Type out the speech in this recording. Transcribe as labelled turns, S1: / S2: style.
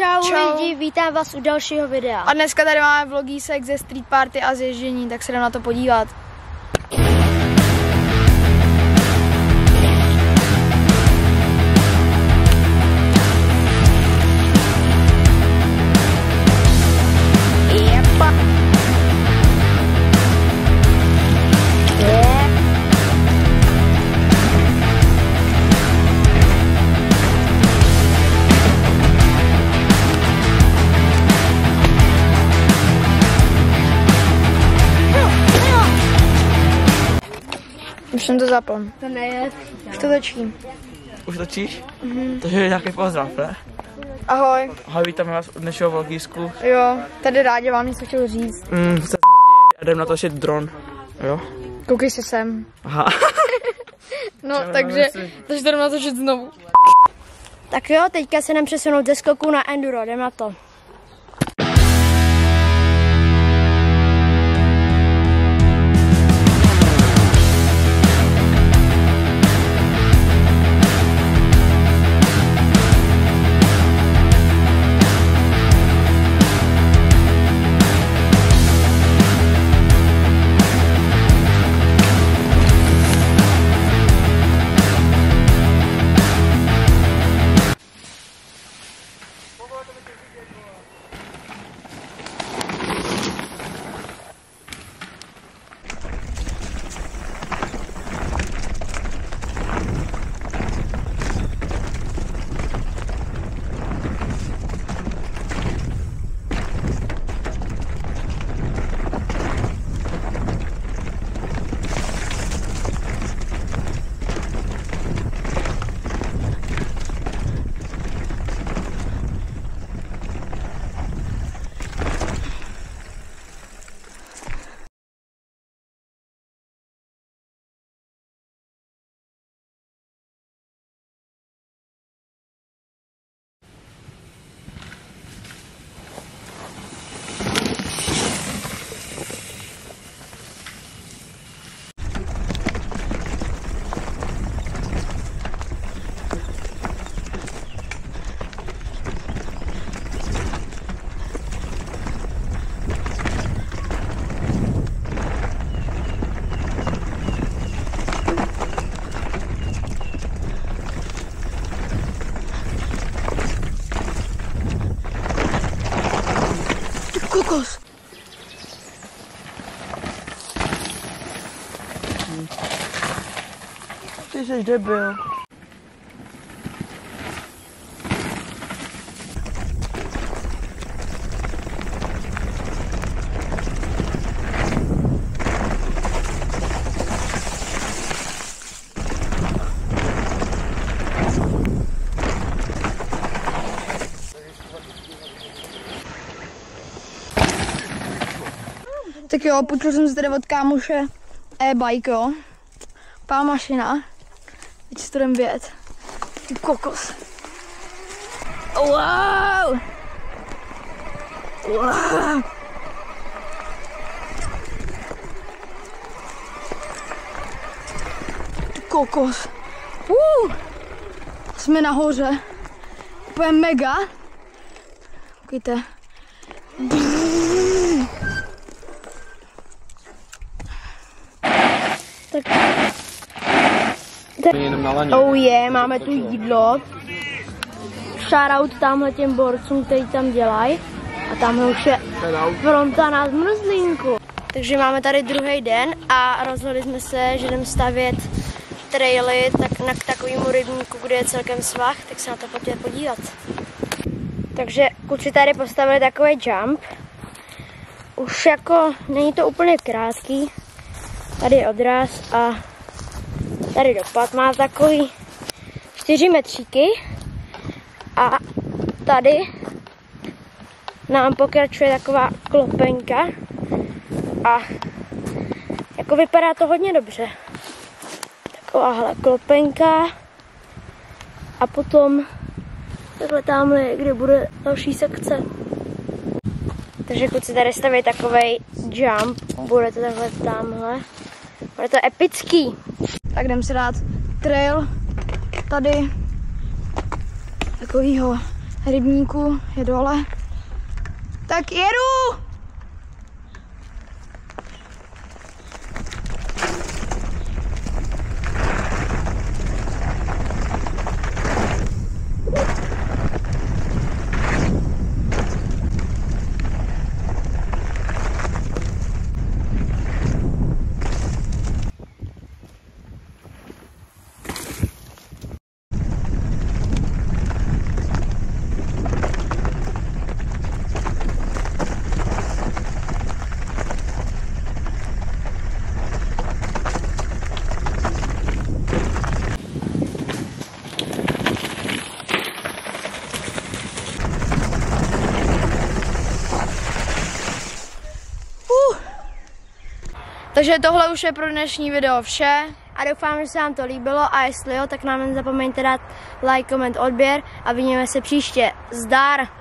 S1: Čau lidi, vítám vás u dalšího videa.
S2: A dneska tady máme vlogísek ze street party a z ježdění, tak se jdem na to podívat. Už jsem to zapl.
S1: To neje.
S2: Už to točím.
S3: Už točíš? Takže je nějaký pozdrav, ne?
S2: Ahoj.
S3: Ahoj, vítáme vás od dnešního vlogísku.
S2: Jo, tady rádi vám něco chtěl říct.
S3: Se a jdem natočit dron. Jo?
S2: Koukej se sem.
S3: Aha.
S2: No, takže jdem natočit znovu.
S1: Tak jo, teďka se jdem přesunout ze skoku na enduro, jdem na to.
S2: Kokos.
S3: Ty jsi debil.
S2: Tak jo, půjčil jsem si tady od kámoše e-bike, jo. Pá mašina. Teď si to jdem vyjet. Ty kokos. Wow. Wow. Ty kokos. Jsme nahoře. Úplně mega. Koukejte.
S1: Oh yeah, máme tu jídlo. Shoutout tamhle těm borcům, který tam dělají. A tamhle už je fronta na zmrzlínku. Takže máme tady druhý den a rozhodli jsme se, že jdeme stavět traily k takovému rybníku, kde je celkem svah, tak se na to pojďte podívat. Takže kluci tady postavili takový jump. Už jako není to úplně krátký. Tady je odraz a tady dopad má takový 4 metříky a tady nám pokračuje taková klopenka a jako vypadá to hodně dobře. Takováhle klopenka a potom takhle tamhle, kde bude další sekce. Takže kluci tady staví takovej jump, bude to takhle tamhle. Bude to epický.
S2: Tak jdem si dát trail tady takovýho rybníku je dole. Tak jedu! Takže tohle už je pro dnešní video vše.
S1: A doufám, že se vám to líbilo a jestli jo, tak nám nezapomeňte dát like, koment, odběr a vidíme se příště. Zdar!